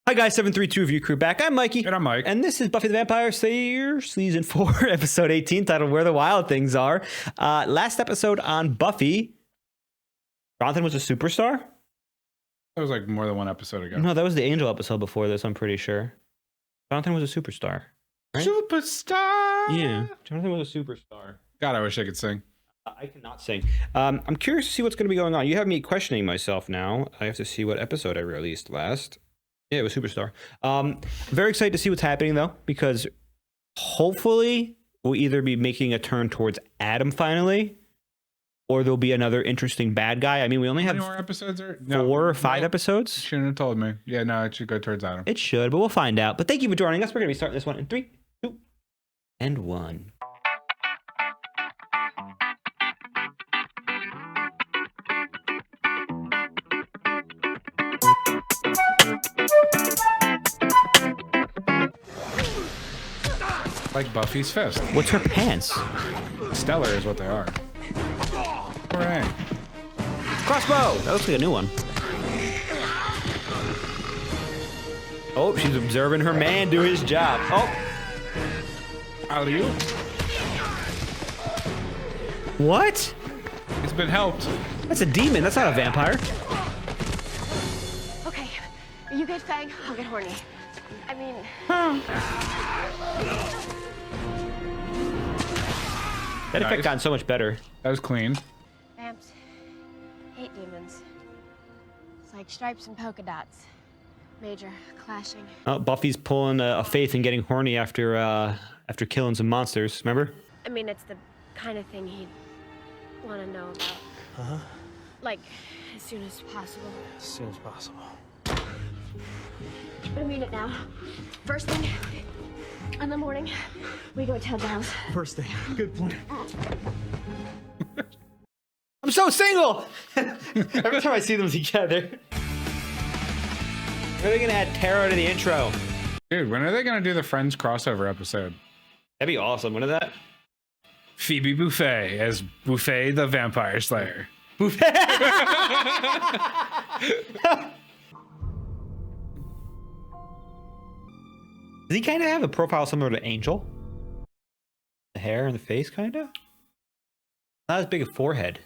Hi guys, 732 Review Crew back. I'm Mikey. And I'm Mike. And this is Buffy the Vampire Slayer Season 4, Episode 18, titled Where the Wild Things Are. Last episode on Buffy, Jonathan was a superstar? That was like more than one episode ago. No, that was the Angel episode before this, I'm pretty sure. Jonathan was a superstar. Right? Superstar! Yeah, Jonathan was a superstar. God, I wish I could sing. I cannot sing. I'm curious to see what's going to be going on. You have me questioning myself now. I have to see what episode I released last. Yeah, it was Superstar. Very excited to see what's happening, though, because hopefully we'll either be making a turn towards Adam finally, or there'll be another interesting bad guy. I mean, we only have more episodes are? 4 or 5 episodes. Shouldn't have told me. Yeah, no, it should go towards Adam. It should, but we'll find out. But thank you for joining us. We're going to be starting this one in 3, 2, and 1. Like Buffy's fist. What's her pants? Stellar is what they are. Hooray. Crossbow! That looks like a new one. Oh, she's observing her man do his job. Oh! Alley-oop. What? It's been helped. That's a demon. That's not a vampire. Okay, are you good, Fang? I'll get horny. I mean... That effect gotten so much better. That was clean. Vamps hate demons. It's like stripes and polka dots. Major clashing. Oh, Buffy's pulling a Faith and getting horny after after killing some monsters. Remember? I mean, it's the kind of thing he'd want to know about. Uh-huh. Like, as soon as possible. As soon as possible. I mean it now. First thing in the morning, we go tell Giles. First thing. Good plan. I'm so single! Every time I see them together. Are they gonna add tarot to the intro? Dude, when are they going to do the Friends crossover episode? That'd be awesome. When is that? Phoebe Buffay as Buffy the Vampire Slayer. Does he kind of have a profile similar to Angel? The hair and the face, kind of? Not as big a forehead.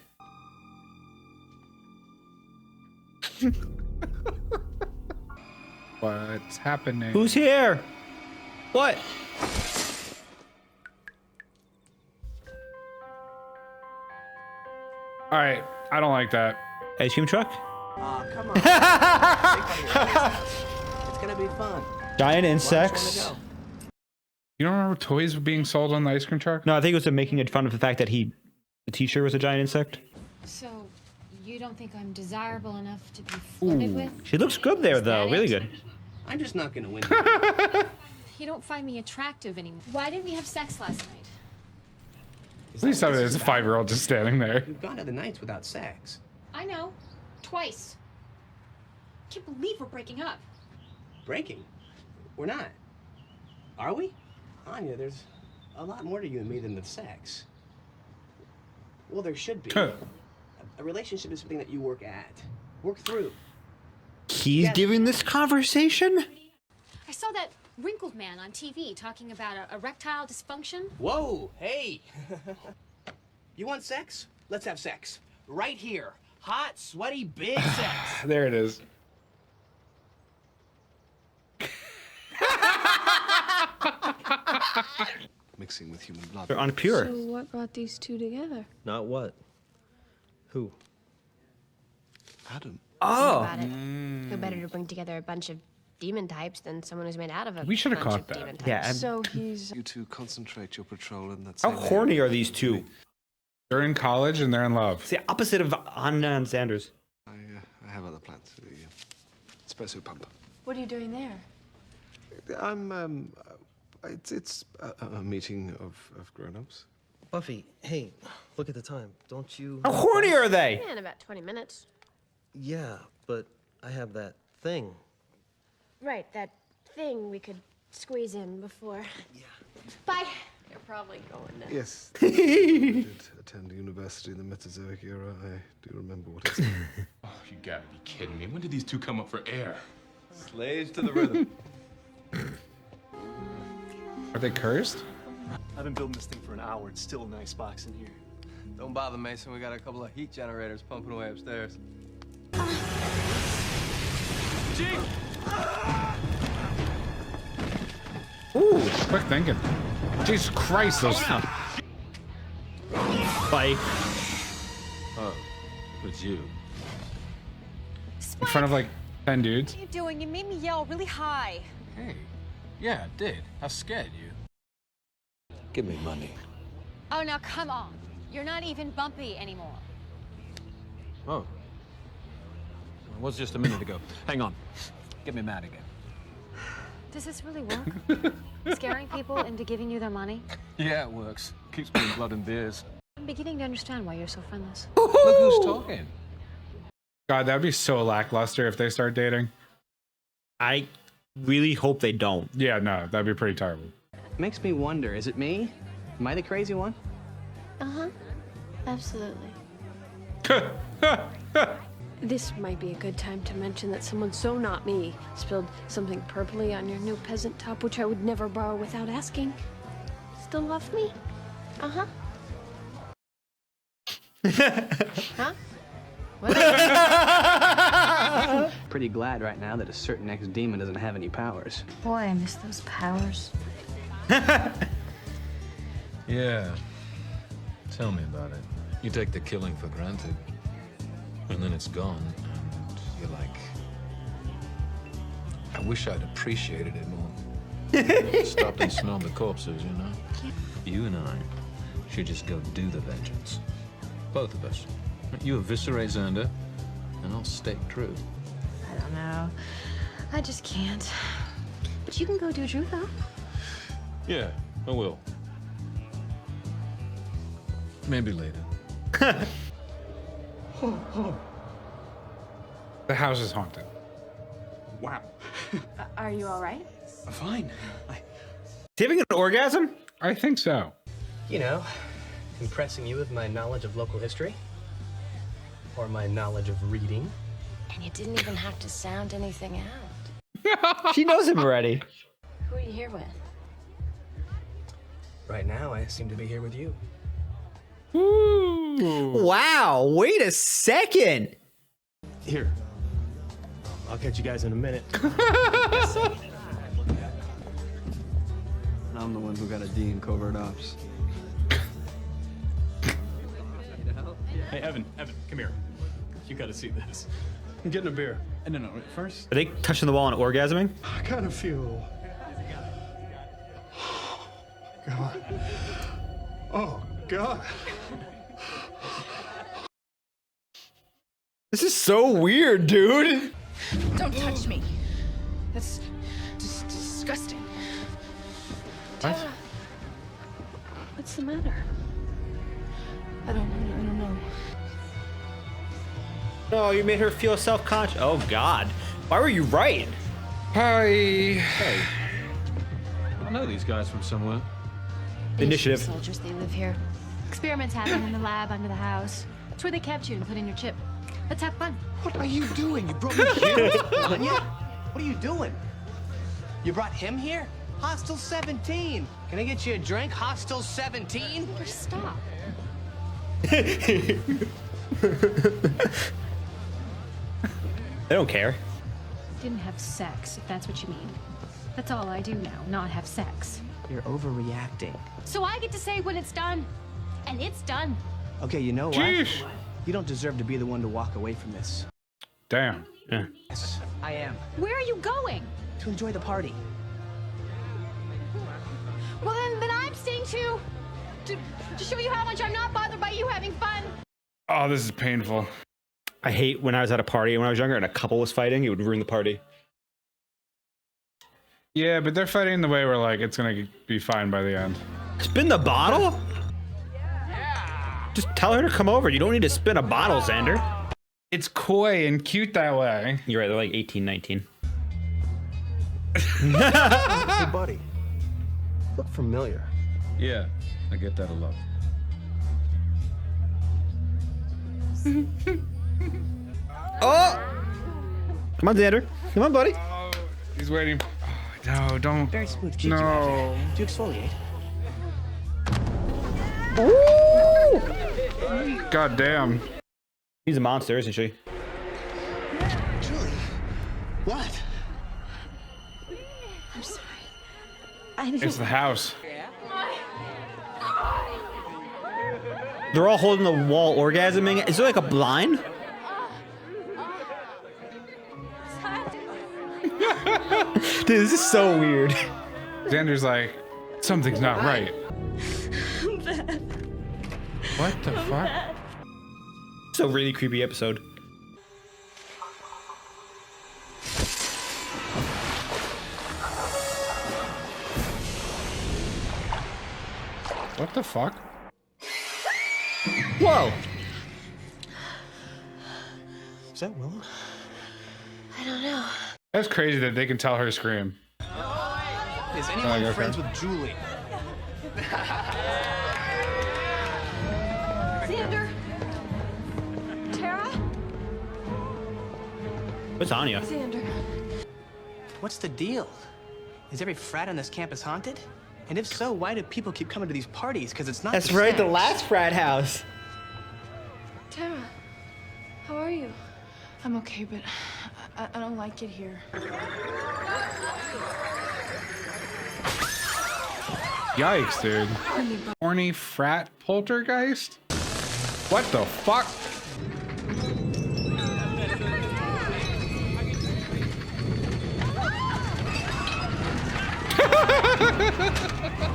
What's happening? Who's here? What? All right, I don't like that. Ice cream truck? Aw, come on. It's gonna be fun. Giant Why insects? don't you wanna go? You don't remember toys being sold on the ice cream truck? No, I think it was making fun of the fact that the teacher was a giant insect. So, you don't think I'm desirable enough to be flirted with? She looks good there, Is though. that Really it? good. I'm just not gonna win. You don't find me attractive anymore. Why didn't we have sex last night? At least there's a 5-year-old just standing there. We've gone other nights without sex. I know. Twice. I can't believe we're breaking up. Breaking? We're not. Are we? Anya, there's a lot more to you and me than the sex. Well, there should be. A relationship is something that you work at. Work through. He's Yes. giving this conversation? I saw that wrinkled man on TV talking about erectile dysfunction. Whoa, hey! You want sex? Let's have sex. Right here. Hot, sweaty, big sex. There it is. Mixing with human blood. They're unpure. So what brought these two together? Not what? Who? Adam. Oh. About it. Who better to bring together a bunch of demon types than someone who's made out of a We should have bunch caught of that. demon types. Yeah. So he's You two concentrate your patrol in that How same horny area. are these two? They're in college and they're in love. It's the opposite of Anna and Sanders. I have other plans. The espresso pump. what are you doing there? I'm it's a meeting of grown-ups. Buffy, hey, look at the time. Don't you... How horny are they? Yeah, in about 20 minutes. Yeah, but I have that thing. Right, that thing we could squeeze in before. Yeah. Bye. You're probably going now. Yes. I did attend university in the Mesozoic era. I do remember what it's like. Oh, you gotta be kidding me. When did these two come up for air? Slaves to the rhythm. Are they cursed? I've been building this thing for an hour. It's still an icebox in here. Don't bother, Mason. We got a couple of heat generators pumping away upstairs. Ooh, quick thinking. Jesus Christ, those. Bye. Oh, it's you. In front of like 10 dudes. What are you doing? You made me yell really high. Hey. Yeah, I did. I scared you. Give me money. Oh, now come on. You're not even bumpy anymore. Oh. It was just a minute ago. Hang on. Get me mad again. Does this really work? Scaring people into giving you their money? Yeah, it works. Keeps me in blood and beers. I'm beginning to understand why you're so friendless. Look who's talking. God, that'd be so lackluster if they start dating. I really hope they don't. Yeah, no, that'd be pretty terrible. Makes me wonder, is it me? Am I the crazy one? Uh-huh. Absolutely. This might be a good time to mention that someone so not me spilled something purpley on your new peasant top, which I would never borrow without asking. Still love me? Uh-huh. Huh? What? Pretty glad right now that a certain ex-demon doesn't have any powers. Boy, I miss those powers. Yeah. Tell me about it. You take the killing for granted, and then it's gone, and you're like, I wish I'd appreciated it more. Stop and smell the corpses, you know? You and I should just go do the vengeance. Both of us. You eviscerate Xander, and I'll stay true. I don't know. I just can't. But you can go do Drew, though. Yeah, I will. Maybe later. The house is haunted. Wow. Are you all right? Fine. Is he having an orgasm? I think so. You know, impressing you with my knowledge of local history. Or my knowledge of reading. And you didn't even have to sound anything out. She knows him already. Who are you here with? Right now, I seem to be here with you. Ooh. Wow, wait a second. Here. I'll catch you guys in a minute. I'm the one who got a D in covert ops. Hey, Evan, come here. You gotta see this. I'm getting a beer. No, first. Are they touching the wall and orgasming? I kind of feel. God. Oh, God. This is so weird, dude. Don't touch me. That's disgusting. What? What's the matter? I don't know. Oh, you made her feel self-conscious. Oh, God. Why were you writing? Hi. Hey. I know these guys from somewhere. Initiative. Soldiers, they live here. Experiments happen in the lab under the house. It's where they kept you and put in your chip. Let's have fun. What are you doing? You brought me here? Anya? What are you doing? You brought him here? Hostel 17. Can I get you a drink? Hostel 17? Just stop. They don't care. Didn't have sex, if that's what you mean. That's all I do now, not have sex. You're overreacting. So I get to say when it's done. And it's done. Okay, you know what? Sheesh. You don't deserve to be the one to walk away from this. Damn. Yeah. Yes, I am. Where are you going? To enjoy the party. Well, then I'm staying too. To show you how much I'm not bothered by you having fun. Oh, this is painful. I hate when I was at a party when I was younger and a couple was fighting. It would ruin the party. Yeah, but they're fighting in the way where like it's gonna be fine by the end. Spin the bottle? Yeah. Just tell her to come over. You don't need to spin a bottle, Xander. It's coy and cute that way. You're right. They're like 18, 19. Hey, buddy. Look familiar. Yeah, I get that a lot. Oh! Come on, Xander. Come on, buddy. He's waiting. Oh, no, don't. Very smooth cheeks. No. Do you exfoliate? God damn. She's a monster, isn't she? Julie, what? I'm sorry. I didn't. It's the house. They're all holding the wall orgasming. Is there like a blind? Dude, this is so weird. Xander's like, something's not right. What the fuck? It's a really creepy episode. What the fuck? Whoa! Is that Willow? I don't know. That's crazy that they can tell her scream. Is anyone okay. friends with Julie? Xander. Tara. What's Anya? Xander. What's the deal? Is every frat on this campus haunted? And if so, why do people keep coming to these parties? Because it's not. That's the right, the sex. last frat house. Tara. How are you? I'm okay, but I don't like it here. Yikes, dude. Horny frat poltergeist? What the fuck?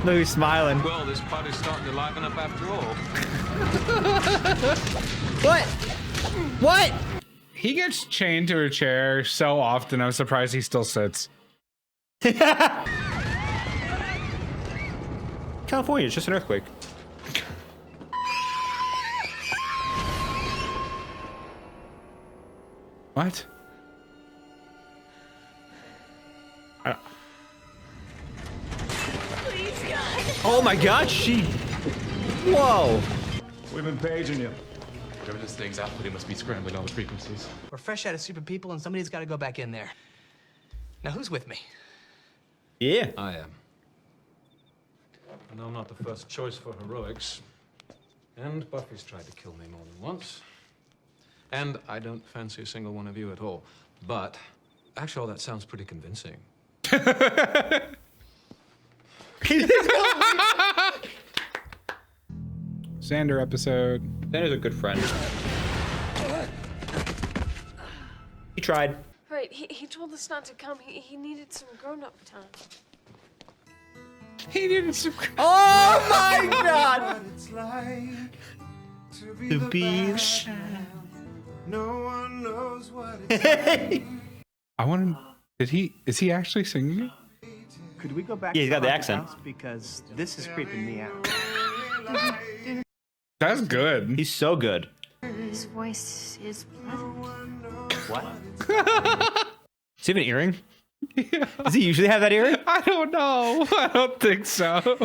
Look, he's smiling. Well, this party's starting to liven up after all. What? What? He gets chained to a chair so often, I'm surprised he still sits. California, it's just an earthquake. What? Oh my god, she... Whoa. We've been paging you. Whatever this thing's output, it must be scrambling all the frequencies. We're fresh out of Super People, and somebody's got to go back in there. Now, who's with me? Yeah. I am. I know I'm not the first choice for heroics. And Buffy's tried to kill me more than once. And I don't fancy a single one of you at all. But, actually, all that sounds pretty convincing. Xander episode. Xander's a good friend. He tried. Right, he told us not to come. He needed some grown-up time. He didn't. Oh my god! It's like to be To the be best. No one knows what it's like. I want to. Is he actually singing it? Could we go back Yeah, he's to got the haunted accent. house? Because this is creeping me out. That's good. He's so good. His voice is pleasant. What? Does he have an earring? Yeah. Does he usually have that earring? I don't know. I don't think so.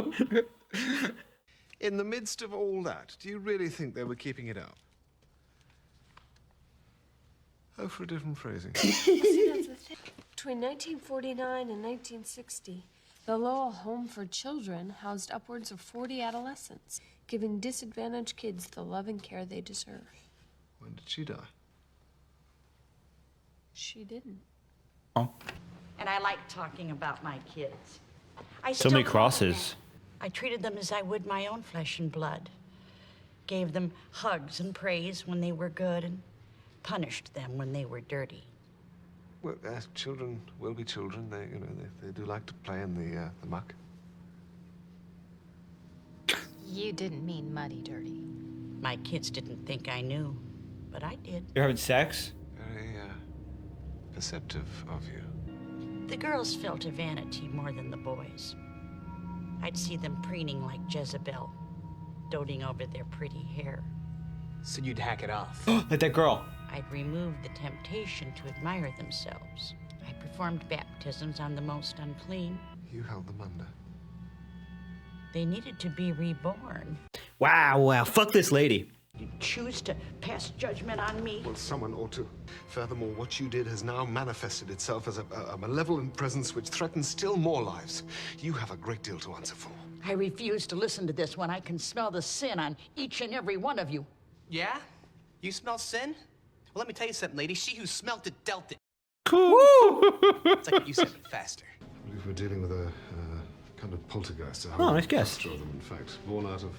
In the midst of all that, do you really think they were keeping it up? Oh, for a different phrasing. See, that's the thing. Between 1949 and 1960, the Lowell Home for Children housed upwards of 40 adolescents, giving disadvantaged kids the love and care they deserve. When did she die? She didn't. Oh. And I like talking about my kids. I So many still crosses. I treated them as I would my own flesh and blood. Gave them hugs and praise when they were good and punished them when they were dirty. Well, children will be children. They do like to play in the muck. You didn't mean muddy dirty. My kids didn't think I knew, but I did. You're having sex? Very perceptive of you. The girls felt a vanity more than the boys. I'd see them preening like Jezebel, doting over their pretty hair. So you'd hack it off. Like that girl. I'd remove the temptation to admire themselves. I performed baptisms on the most unclean. You held them under. They needed to be reborn. Wow, fuck this lady. You choose to pass judgment on me? Well, someone ought to. Furthermore, what you did has now manifested itself as a malevolent presence which threatens still more lives. You have a great deal to answer for. I refuse to listen to this when I can smell the sin on each and every one of you. Yeah? You smell sin? Well, let me tell you something, lady. She who smelt it dealt it. Cool. It's like you said it faster. I believe we're dealing with a kind of poltergeist. Oh, nice guess. Of them, in fact, born out of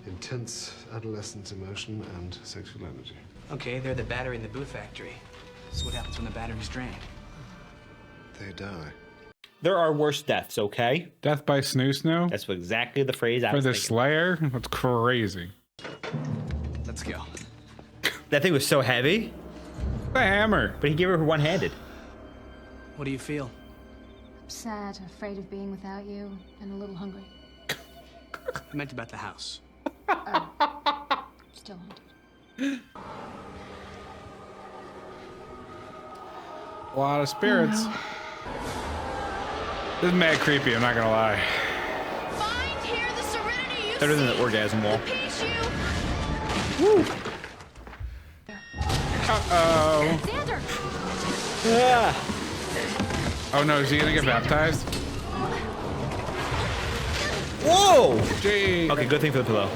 intense adolescent emotion and sexual energy. Okay, they're the battery in the Boo factory. So what happens when the battery's drained? They die. There are worse deaths, okay? Death by snoo. That's exactly the phrase I For was the thinking. Slayer? That's crazy. Let's go. That thing was so heavy. The hammer. But he gave her one-handed. What do you feel? Sad, afraid of being without you, and a little hungry. I meant about the house. Still haunted. A lot of spirits. This is mad creepy, I'm not gonna lie. Find here the serenity you Better than the orgasm wall. Woo. Uh-oh. Xander! Ah. Oh no, is he gonna get baptized? Whoa! Gee. Okay, good thing for the pillow.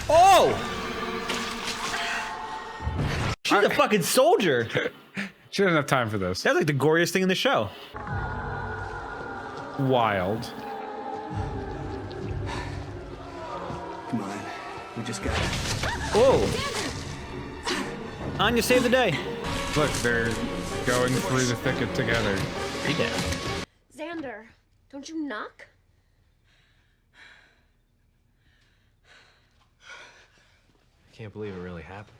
Oh! She's a fucking soldier. She doesn't have time for this. That's like the goriest thing in the show. Wild. Come on. We just got it. Whoa. Anya saved the day. Look, they're going through the thicket together. Yeah. Xander, don't you knock? I can't believe it really happened.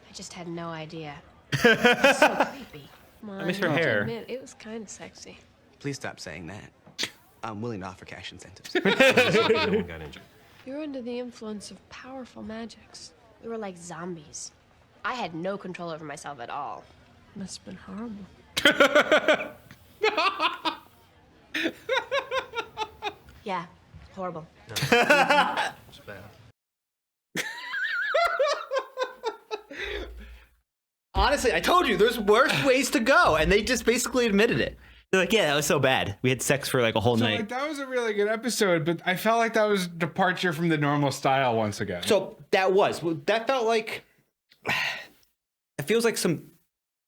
I just had no idea. It's so creepy. Come on, I miss her you have to hair. admit, it was kind of sexy. Please stop saying that. I'm willing to offer cash incentives. No one got injured. You're under the influence of powerful magics. We were like zombies. I had no control over myself at all. Must have been horrible. Yeah, horrible. It's bad. Honestly, I told you there's worse ways to go, and they just basically admitted it. They're like, yeah, that was so bad. We had sex for like a whole So night. like, that was a really good episode, but I felt like that was departure from the normal style once again. So that felt like it feels like some.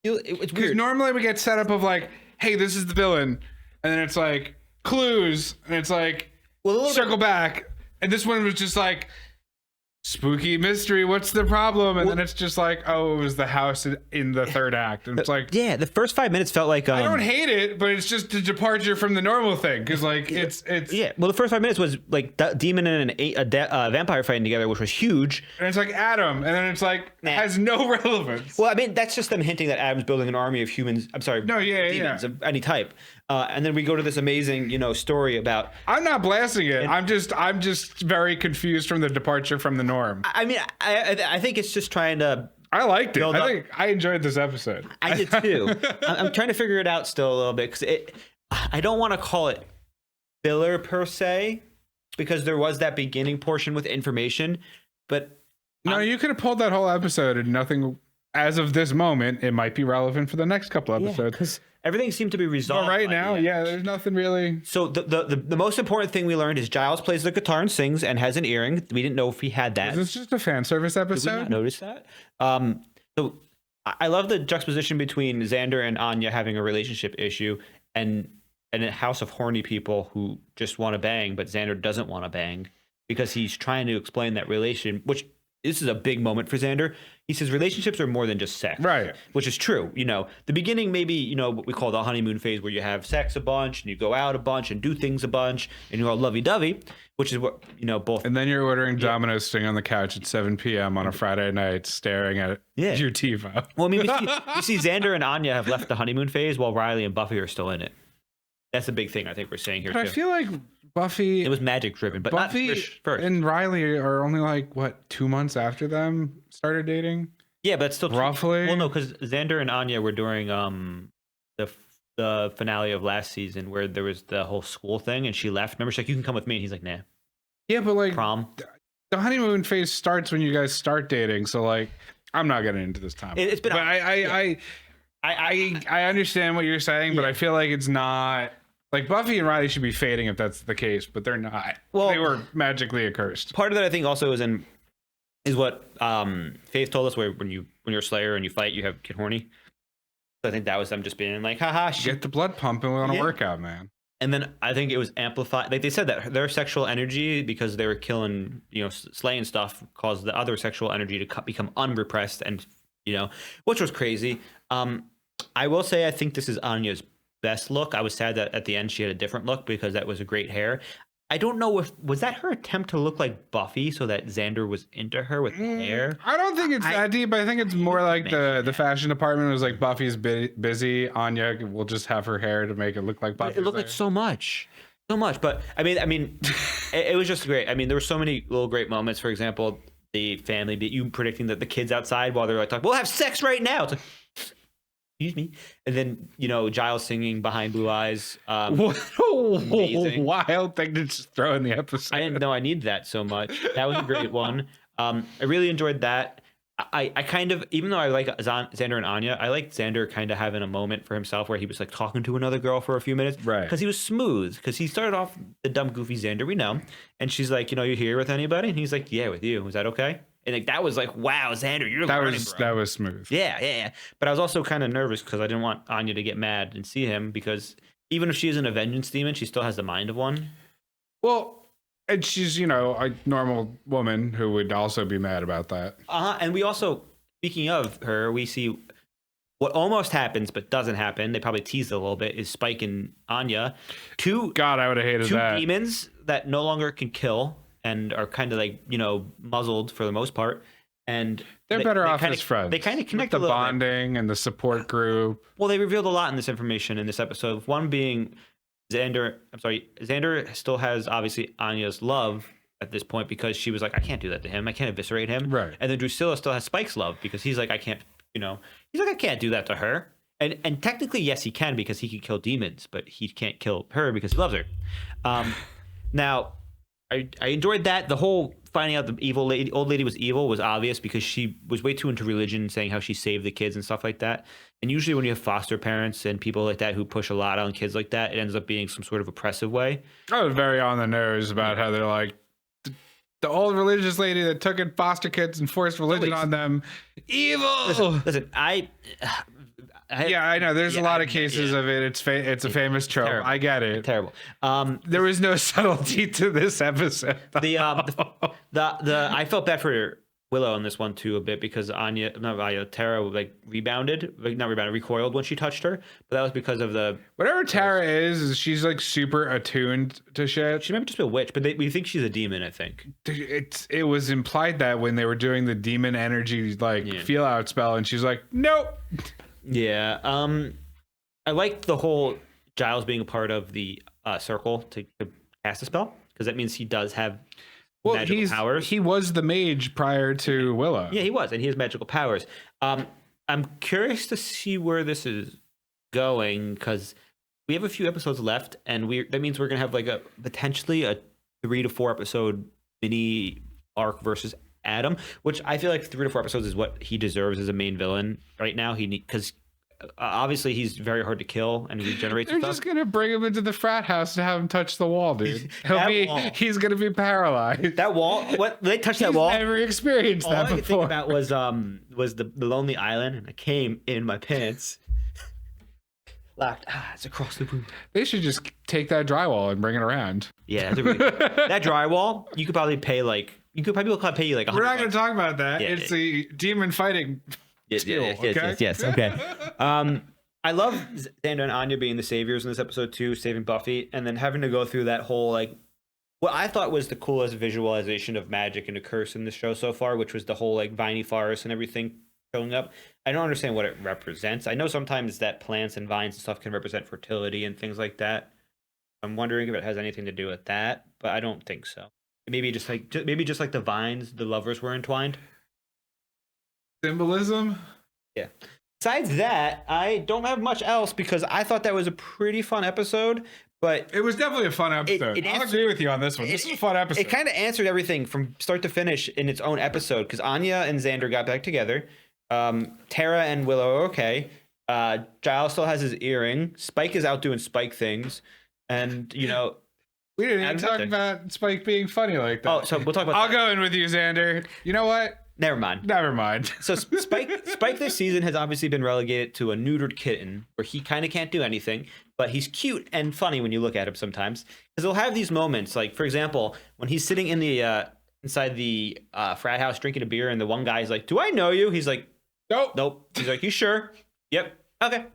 It's Because weird. normally we get set up of like, hey, this is the villain, and then it's like clues, and it's like circle back, and this one was just like spooky mystery. What's the problem? And then it's just like, oh, it was the house in the third act, and it's like, yeah, the first 5 minutes felt like I don't hate it, but it's just a departure from the normal thing because like it's yeah. Well, the first 5 minutes was like demon and a vampire fighting together, which was huge. And it's like Adam, and then it's like has no relevance. Well, I mean, that's just them hinting that Adam's building an army of humans. I'm sorry, demons of any type. And then we go to this amazing, story about. I'm not blasting it. I'm just very confused from the departure from the norm. I mean, I think it's just trying to. I liked it. build I up- think I enjoyed this episode. I did too. I'm trying to figure it out still a little bit because I don't want to call it filler per se because there was that beginning portion with information, but No, you could have pulled that whole episode and nothing. As of this moment, it might be relevant for the next couple episodes. because everything seemed to be resolved. But right by now, the end. yeah, there's nothing really. So the most important thing we learned is Giles plays the guitar and sings and has an earring. We didn't know if he had that. Is this just a fan service Did we episode? not notice that? So I love the juxtaposition between Xander and Anya having a relationship issue and a house of horny people who just want to bang, but Xander doesn't want to bang because he's trying to explain that relation, which this is a big moment for Xander. He says relationships are more than just sex. Right. Which is true. The beginning, maybe, what we call the honeymoon phase where you have sex a bunch and you go out a bunch and do things a bunch and you're all lovey-dovey, which is what, both. And then you're ordering Domino's sitting on the couch at 7 p.m. on a Friday night staring at your TiVo. Well, I mean, we see Xander and Anya have left the honeymoon phase while Riley and Buffy are still in it. That's a big thing I think we're saying here, But too. I feel like Buffy. It was magic driven, but Buffy not first. and Riley are only like, what, 2 months after them started dating? Yeah, but it's still roughly. Well, no, because Xander and Anya were during the finale of last season where there was the whole school thing, and she left. Remember, she's like, "You can come with me," and he's like, "Nah." Yeah, but like prom. the honeymoon phase starts when you guys start dating. So like, I'm not getting into this time. It's been. But I understand what you're saying, but I feel like it's not. Like Buffy and Riley should be fading if that's the case, but they're not. Well, they were magically accursed. Part of that I think also is what Faith told us, where when you're a Slayer and you fight, you get horny. So I think that was them just being like, haha, get the blood pumping on a workout, man. And then I think it was amplified. Like they said that their sexual energy, because they were killing, slaying stuff, caused the other sexual energy to become unrepressed, and which was crazy. I will say I think this is Anya's best look. I was sad that at the end she had a different look because that was a great hair. I don't know if was that her attempt to look like Buffy so that Xander was into her with the hair. I don't think it's that deep. I think it's more like the fashion department was like, Buffy's busy. Anya will just have her hair to make it look like Buffy. It looked like so much. But I mean, it was just great. I mean, there were so many little great moments. For example, the family, you predicting that the kids outside while they're like talking, we'll have sex right now. It's like, excuse me. And then, Giles singing Behind Blue Eyes. What a wild thing to just throw in the episode. I didn't know I needed that so much. That was a great one. I really enjoyed that. I kind of, even though I like Xander and Anya, I like Xander kind of having a moment for himself where he was like talking to another girl for a few minutes. Right. Because he was smooth. Because he started off the dumb, goofy Xander we know. And she's like, you here with anybody? And he's like, yeah, with you. Is that okay? And like that was like, wow, Xander, you're learning, bro. That was smooth. Yeah. But I was also kind of nervous because I didn't want Anya to get mad and see him, because even if she isn't a vengeance demon, she still has the mind of one. Well, and she's, a normal woman who would also be mad about that. And we also, speaking of her, we see what almost happens but doesn't happen. They probably teased it a little bit. Is Spike and Anya, God, I would have hated that. Two demons that no longer can kill and are kind of like, muzzled for the most part. And they're better off as friends. They kind of connect with the a little bonding bit. And the support group. Well, they revealed a lot in this information in this episode. One being Xander still has obviously Anya's love at this point, because she was like, I can't do that to him. I can't eviscerate him. Right. And then Drusilla still has Spike's love, because he's like, I can't, he's like, I can't do that to her. And technically, yes, he can, because he can kill demons, but he can't kill her because he loves her. Now, I enjoyed that. The whole finding out the old lady was evil was obvious, because she was way too into religion, saying how she saved the kids and stuff like that. And usually when you have foster parents and people like that who push a lot on kids like that, it ends up being some sort of oppressive way. I was very on the nose about how they're like, the old religious lady that took in foster kids and forced religion on them, evil. Listen, I know. There's a lot of cases of it. It's a famous trope. Terrible. I get it. Terrible. There was no subtlety to this episode. I felt bad for Willow on this one too a bit, because Tara recoiled when she touched her, but that was because of whatever Tara is she's like super attuned to shit. She might just be a witch, but we think she's a demon. I think it was implied that when they were doing the demon energy feel out spell, and she's like, nope. Yeah. I liked the whole Giles being a part of the circle to cast a spell, because that means he does have magical powers. He was the mage prior to Willow. Yeah, he was, and he has magical powers. I'm curious to see where this is going, because we have a few episodes left, and that means we're gonna have like potentially a 3 to 4 episode mini arc versus Adam, which I feel like 3 to 4 episodes is what he deserves as a main villain right now. Because obviously he's very hard to kill and he regenerates. They're just gonna bring him into the frat house to have him touch the wall, dude. He's gonna be paralyzed. That wall? What? They touched that wall? Never experienced that before. All I could think about was the lonely island, and I came in my pants. Locked. It's across the room. They should just take that drywall and bring it around. Yeah, that drywall. You could probably pay people pay you like $100. We're not going to talk about that. Yeah, it's the demon fighting skill. Yes. Okay. I love Xander and Anya being the saviors in this episode too, saving Buffy, and then having to go through that whole what I thought was the coolest visualization of magic and a curse in the show so far, which was the whole viney forest and everything showing up. I don't understand what it represents. I know sometimes that plants and vines and stuff can represent fertility and things like that. I'm wondering if it has anything to do with that, but I don't think so. Maybe just like the vines, the lovers were entwined. Symbolism? Yeah. Besides that, I don't have much else, because I thought that was a pretty fun episode, But it was definitely a fun episode. I'll agree with you on this one. This is a fun episode. It kind of answered everything from start to finish in its own episode because Anya and Xander got back together. Tara and Willow are okay. Giles still has his earring. Spike is out doing Spike things. And, you know... We didn't even talk about Spike being funny like that. Oh, so we'll talk about I'll go in with you, Xander. You know what? Never mind. So Spike this season has obviously been relegated to a neutered kitten where he kind of can't do anything, but he's cute and funny when you look at him sometimes. Because he'll have these moments, like, for example, when he's sitting in the inside the frat house drinking a beer and the one guy's like, do I know you? He's like, Nope. He's like, you sure? Yep. Okay.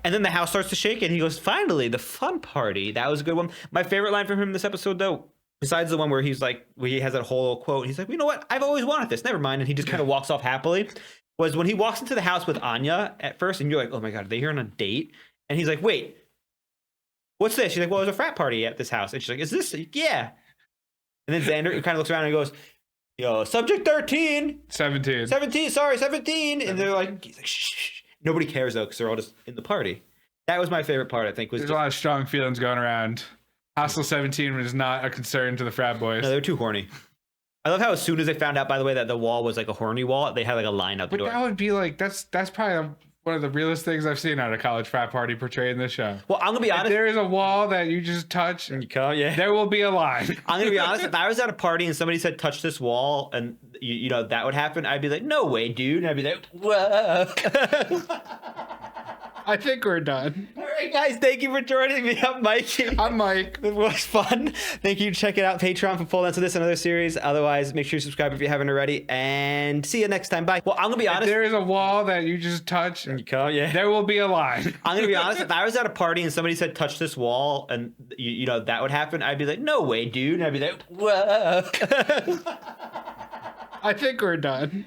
And then the house starts to shake and he goes, finally, the fun party. That was a good one. My favorite line from him in this episode, though, besides the one where he's like, where he has that whole quote, he's like, you know what? I've always wanted this. Never mind. And he just kind of walks off happily. Was when he walks into the house with Anya at first and you're like, oh my God, are they here on a date? And he's like, wait, what's this? She's like, well, there's a frat party at this house. And she's like, is this? Yeah. And then Xander kind of looks around and goes, yo, subject 13. 17. 17. And they're like, he's like, shh. Nobody cares though, because they're all just in the party. That was my favorite part, I think. There's a lot of strong feelings going around. Hostile 17 was not a concern to the frat boys. No, they're too horny. I love how as soon as they found out, by the way, that the wall was like a horny wall, they had like a line out the door. But that would be like, that's probably one of the realest things I've seen at a college frat party portrayed in this show. Well, I'm gonna be honest. If there is a wall that you just touch, and you come, yeah, there will be a line. I'm gonna be honest. If I was at a party and somebody said touch this wall, and you know that would happen, I'd be like, no way, dude. And I'd be like, whoa. I think we're done. All right, guys, thank you for joining me. I'm Mike. I'm Mike. It was fun. Thank you. Check it out, Patreon, for full lengths of this and other series. Otherwise, make sure you subscribe if you haven't already. And see you next time. Bye. Well, I'm gonna be honest. If there is a wall that you just touch, and you come, yeah, there will be a line. I'm gonna be honest. If I was at a party and somebody said touch this wall, and you know that would happen, I'd be like, no way, dude. And I'd be like, whoa. I think we're done.